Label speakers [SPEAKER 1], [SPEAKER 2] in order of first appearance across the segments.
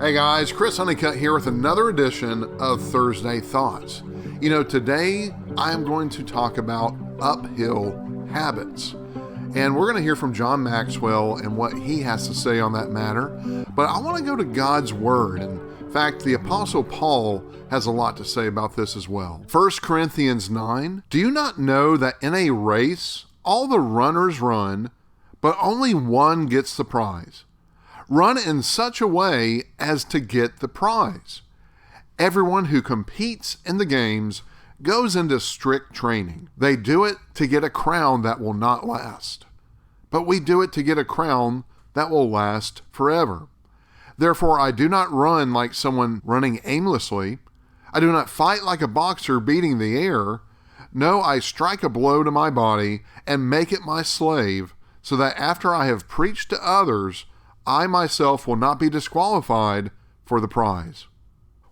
[SPEAKER 1] Hey guys, Chris Honeycutt here with another edition of Thursday Thoughts. Today I am going to talk about uphill habits. And we're going to hear from John Maxwell and what he has to say on that matter. But I want to go to God's Word. In fact, the Apostle Paul has a lot to say about this as well. 1 Corinthians 9, do you not know that in a race all the runners run, but only one gets the prize? Run in such a way as to get the prize. Everyone who competes in the games goes into strict training. They do it to get a crown that will not last. But we do it to get a crown that will last forever. Therefore, I do not run like someone running aimlessly. I do not fight like a boxer beating the air. No, I strike a blow to my body and make it my slave, so that after I have preached to others, I myself will not be disqualified for the prize.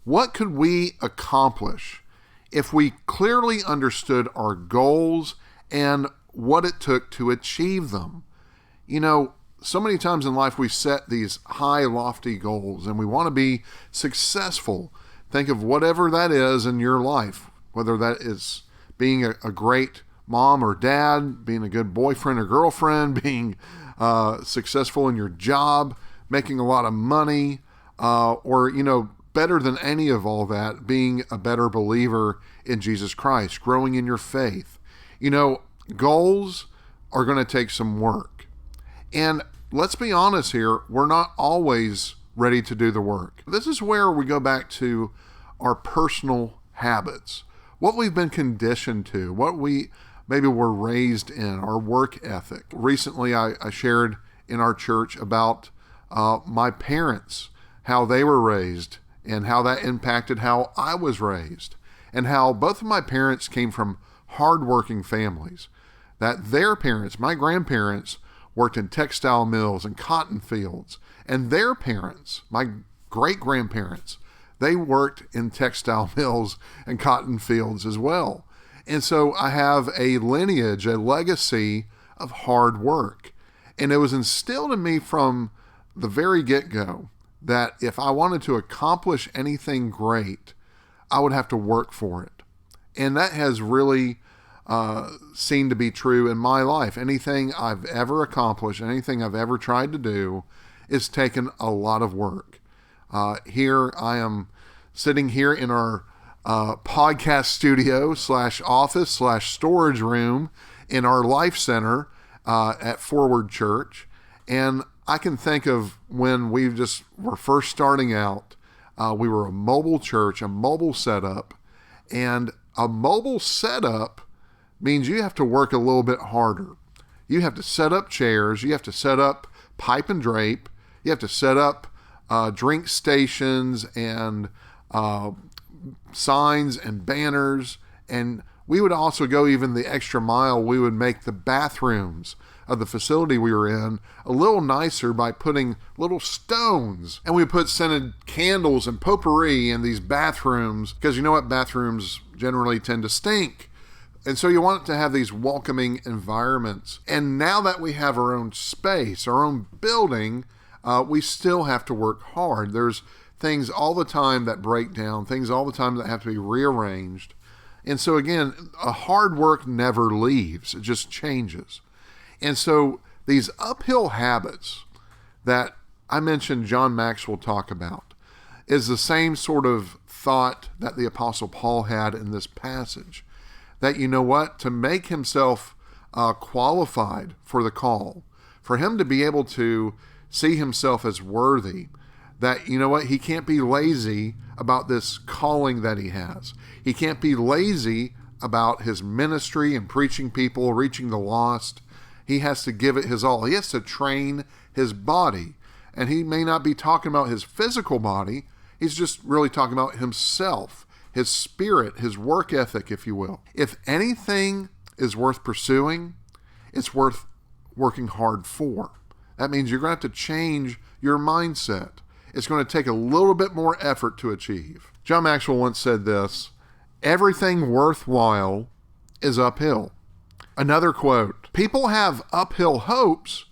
[SPEAKER 1] What could we accomplish if we clearly understood our goals and what it took to achieve them? So many times in life we set these high, lofty goals and we want to be successful. Think of whatever that is in your life, whether that is being a great mom or dad, being a good boyfriend or girlfriend, being successful in your job, making a lot of money, or better than any of all that, being a better believer in Jesus Christ, growing in your faith. Goals are going to take some work. And let's be honest here, we're not always ready to do the work. This is where we go back to our personal habits, what we've been conditioned to, what we maybe were raised in, our work ethic. Recently, I shared in our church about my parents, how they were raised, and how that impacted how I was raised, and how both of my parents came from hardworking families, that their parents, my grandparents, worked in textile mills and cotton fields, and their parents, my great-grandparents, they worked in textile mills and cotton fields as well. And so I have a lineage, a legacy of hard work. And it was instilled in me from the very get-go that if I wanted to accomplish anything great, I would have to work for it. And that has really seemed to be true in my life. Anything I've ever accomplished, anything I've ever tried to do, is taken a lot of work. Here I am sitting here in our podcast studio / office / storage room in our Life Center at Forward Church. And I can think of when we were first starting out, we were a mobile church, a mobile setup. And a mobile setup means you have to work a little bit harder. You have to set up chairs, you have to set up pipe and drape, you have to set up drink stations and signs and banners, and we would also go even the extra mile. We would make the bathrooms of the facility we were in a little nicer by putting little stones, and we put scented candles and potpourri in these bathrooms, because you know what, bathrooms generally tend to stink. And so you want to have these welcoming environments. And now that we have our own space, our own building, we still have to work hard. There's things all the time that break down, things all the time that have to be rearranged. And so again, a hard work never leaves, it just changes. And so these uphill habits that I mentioned John Maxwell talk about is the same sort of thought that the Apostle Paul had in this passage. That to make himself qualified for the call, for him to be able to see himself as worthy, that, he can't be lazy about this calling that he has. He can't be lazy about his ministry and preaching people, reaching the lost. He has to give it his all. He has to train his body. And he may not be talking about his physical body. He's just really talking about himself, his spirit, his work ethic, if you will. If anything is worth pursuing, it's worth working hard for. That means you're going to have to change your mindset. It's going to take a little bit more effort to achieve. John Maxwell once said this, everything worthwhile is uphill. Another quote, people have uphill hopes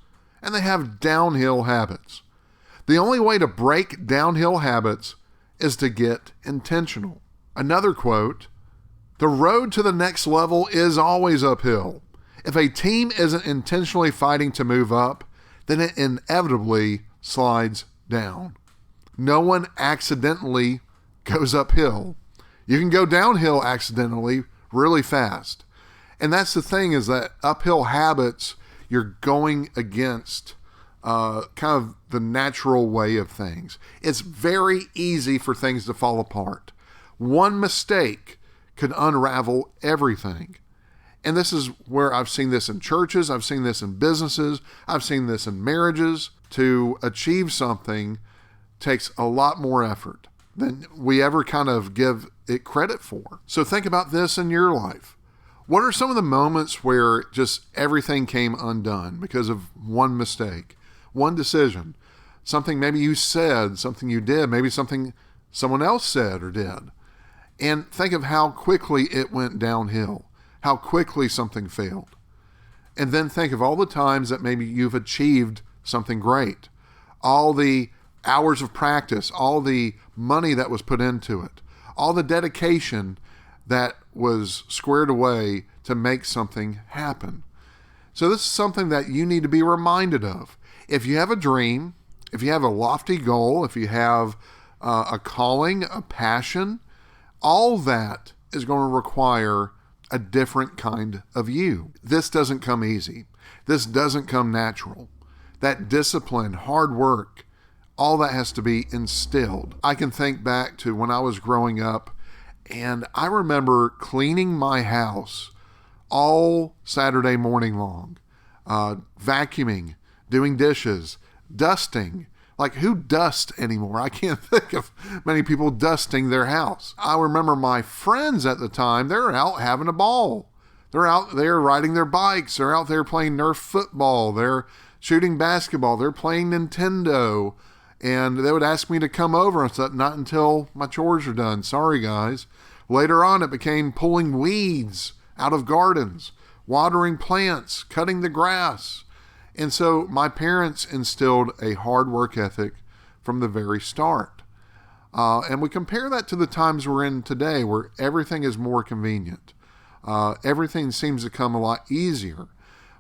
[SPEAKER 1] and they have downhill habits. The only way to break downhill habits is to get intentional. Another quote, "The road to the next level is always uphill. If a team isn't intentionally fighting to move up, then it inevitably slides down." No one accidentally goes uphill. You can go downhill accidentally really fast. And that's the thing, is that uphill habits, you're going against kind of the natural way of things. It's very easy for things to fall apart. One mistake could unravel everything. And this is where I've seen this in churches, I've seen this in businesses, I've seen this in marriages. To achieve something takes a lot more effort than we ever kind of give it credit for. So think about this in your life. What are some of the moments where just everything came undone because of one mistake, one decision, something maybe you said, something you did, maybe something someone else said or did? And think of how quickly it went downhill, how quickly something failed. And then think of all the times that maybe you've achieved something great, all the hours of practice, all the money that was put into it, all the dedication that was squared away to make something happen. So this is something that you need to be reminded of. If you have a dream, if you have a lofty goal, if you have a calling, a passion, all that is going to require a different kind of you. This doesn't come easy. This doesn't come natural. That discipline, hard work, all that has to be instilled. I can think back to when I was growing up, and I remember cleaning my house all Saturday morning long, vacuuming, doing dishes, dusting. Like, who dusts anymore? I can't think of many people dusting their house. I remember my friends at the time, they're out having a ball. They're out there riding their bikes. They're out there playing Nerf football. They're shooting basketball. They're playing Nintendo. And they would ask me to come over. I said, not until my chores are done. Sorry, guys. Later on, it became pulling weeds out of gardens, watering plants, cutting the grass. And so my parents instilled a hard work ethic from the very start. And we compare that to the times we're in today, where everything is more convenient. Everything seems to come a lot easier.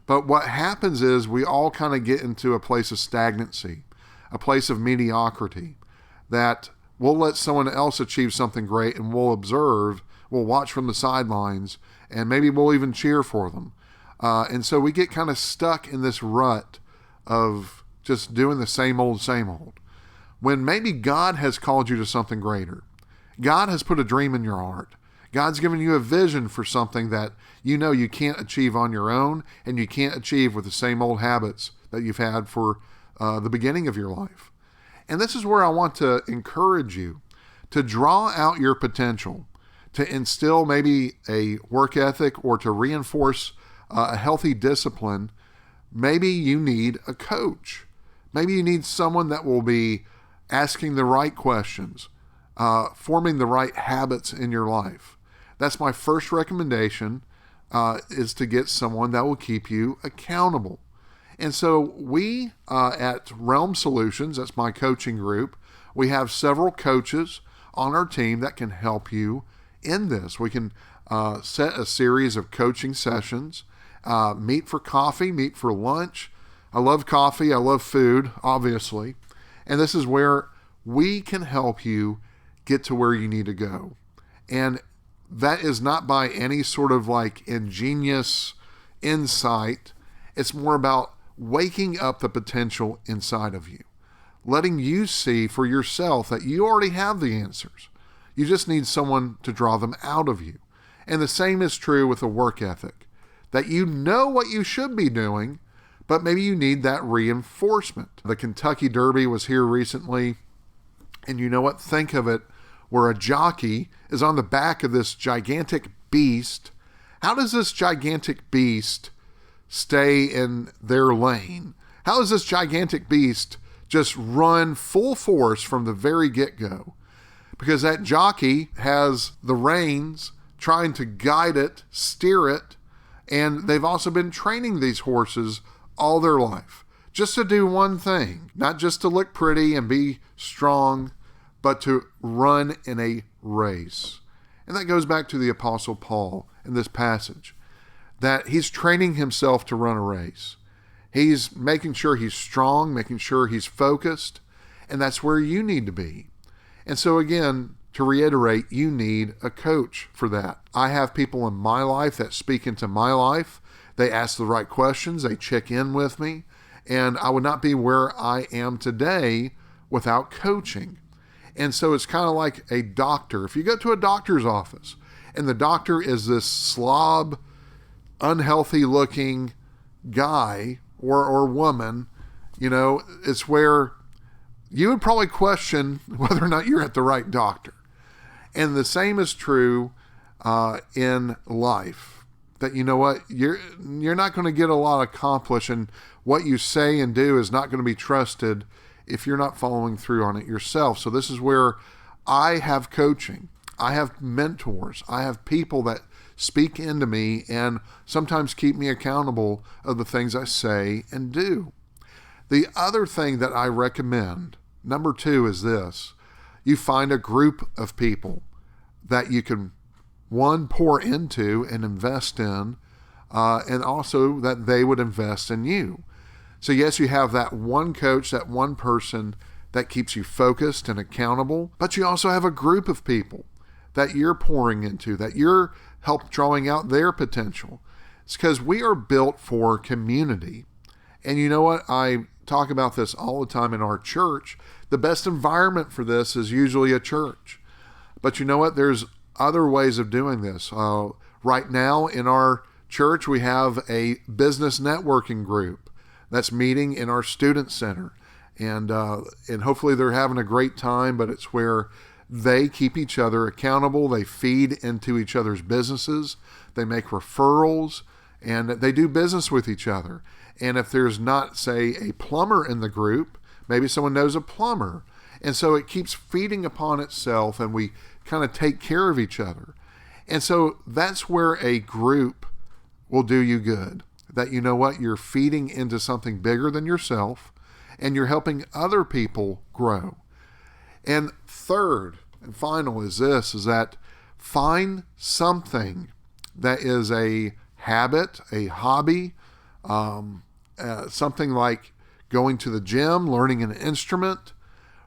[SPEAKER 1] But what happens is we all kind of get into a place of stagnancy, a place of mediocrity, that we'll let someone else achieve something great and we'll observe, we'll watch from the sidelines, and maybe we'll even cheer for them. And so we get kind of stuck in this rut of just doing the same old, when maybe God has called you to something greater. God has put a dream in your heart. God's given you a vision for something that you know you can't achieve on your own, and you can't achieve with the same old habits that you've had for the beginning of your life. And this is where I want to encourage you to draw out your potential, to instill maybe a work ethic, or to reinforce a healthy discipline. Maybe you need a coach. Maybe you need someone that will be asking the right questions, forming the right habits in your life. That's my first recommendation, is to get someone that will keep you accountable. And so we at Realm Solutions, that's my coaching group, we have several coaches on our team that can help you in this. We can set a series of coaching sessions, meet for coffee, meet for lunch. I love coffee. I love food, obviously. And this is where we can help you get to where you need to go. And that is not by any sort of like ingenious insight. It's more about waking up the potential inside of you, letting you see for yourself that you already have the answers. You just need someone to draw them out of you. And the same is true with a work ethic, that you know what you should be doing, but maybe you need that reinforcement. The Kentucky Derby was here recently, and you know what? Think of it where a jockey is on the back of this gigantic beast. How does this gigantic beast stay in their lane? How does this gigantic beast just run full force from the very get-go? Because that jockey has the reins trying to guide it, steer it, and they've also been training these horses all their life just to do one thing, not just to look pretty and be strong, but to run in a race. And that goes back to the Apostle Paul in this passage, that he's training himself to run a race. He's making sure he's strong, making sure he's focused, and that's where you need to be. And so again, to reiterate, you need a coach for that. I have people in my life that speak into my life. They ask the right questions. They check in with me. And I would not be where I am today without coaching. And so it's kind of like a doctor. If you go to a doctor's office and the doctor is this slob, unhealthy looking guy or woman, it's where you would probably question whether or not you're at the right doctor. And the same is true in life. That you know what, you're not going to get a lot accomplished, and what you say and do is not going to be trusted if you're not following through on it yourself. So this is where I have coaching. I have mentors. I have people that speak into me and sometimes keep me accountable of the things I say and do. The other thing that I recommend, number 2, is this. You find a group of people that you can, one, pour into and invest in, and also that they would invest in you. So yes, you have that one coach, that one person that keeps you focused and accountable, but you also have a group of people that you're pouring into, that you're help drawing out their potential. It's because we are built for community. And you know what? I talk about this all the time in our church. The best environment for this is usually a church. But you know what? There's other ways of doing this. Right now in our church, we have a business networking group that's meeting in our student center. And hopefully they're having a great time, but it's where they keep each other accountable. They feed into each other's businesses. They make referrals, and they do business with each other. And if there's not, say, a plumber in the group, maybe someone knows a plumber. And so it keeps feeding upon itself, and we kind of take care of each other. And so that's where a group will do you good. That you know what, you're feeding into something bigger than yourself, and you're helping other people grow. And third and final is this, is that find something that is a habit, a hobby, something like going to the gym, learning an instrument,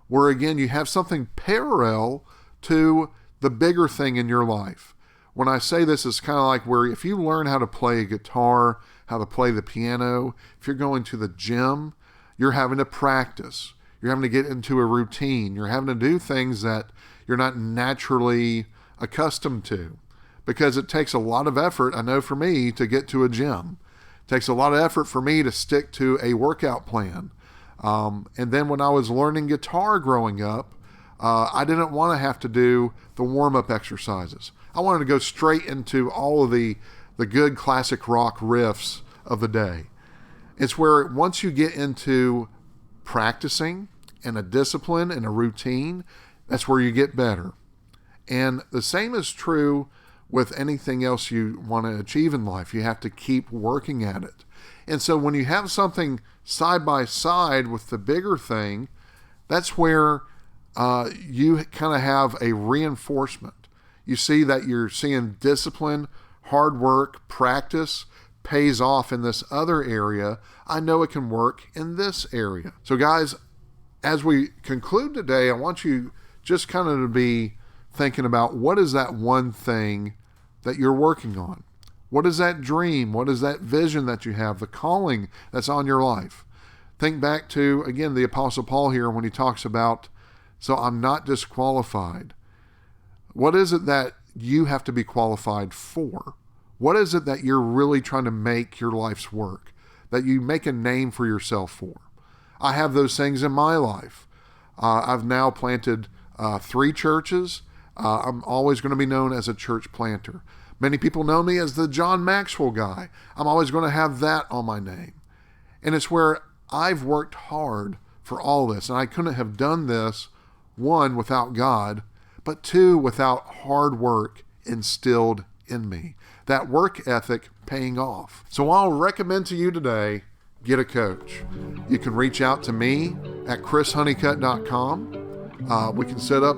[SPEAKER 1] where again, you have something parallel to the bigger thing in your life. When I say this, it's kind of like where if you learn how to play a guitar, how to play the piano, if you're going to the gym, you're having to practice. You're having to get into a routine. You're having to do things that you're not naturally accustomed to, because it takes a lot of effort, I know for me, to get to a gym. It takes a lot of effort for me to stick to a workout plan. And then when I was learning guitar growing up, I didn't want to have to do the warm-up exercises. I wanted to go straight into all of the good classic rock riffs of the day. It's where once you get into practicing and a discipline and a routine, that's where you get better. And the same is true with anything else you want to achieve in life. You have to keep working at it. And so when you have something side by side with the bigger thing, that's where you kind of have a reinforcement. You see that you're seeing discipline, hard work, practice pays off in this other area. I know it can work in this area. So guys, as we conclude today, I want you just kind of to be thinking about what is that one thing that you're working on? What is that dream? What is that vision that you have, the calling that's on your life? Think back to, again, the Apostle Paul here when he talks about, so I'm not disqualified. What is it that you have to be qualified for? What is it that you're really trying to make your life's work, that you make a name for yourself for? I have those things in my life. I've now planted 3 churches. I'm always going to be known as a church planter. Many people know me as the John Maxwell guy. I'm always going to have that on my name. And it's where I've worked hard for all this. And I couldn't have done this, 1, without God, but 2, without hard work instilled in me. That work ethic paying off. So I'll recommend to you today, get a coach. You can reach out to me at chrishoneycutt.com. We can set up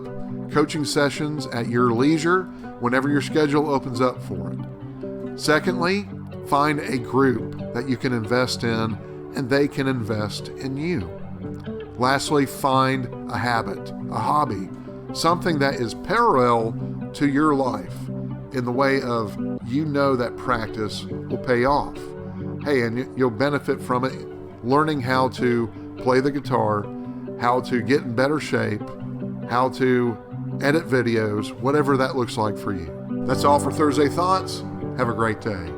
[SPEAKER 1] coaching sessions at your leisure whenever your schedule opens up for it. Secondly, find a group that you can invest in and they can invest in you. Lastly, find a habit, a hobby, something that is parallel to your life in the way of that practice will pay off. Hey, and you'll benefit from it, learning how to play the guitar, how to get in better shape, how to edit videos, whatever that looks like for you. That's all for Thursday Thoughts. Have a great day.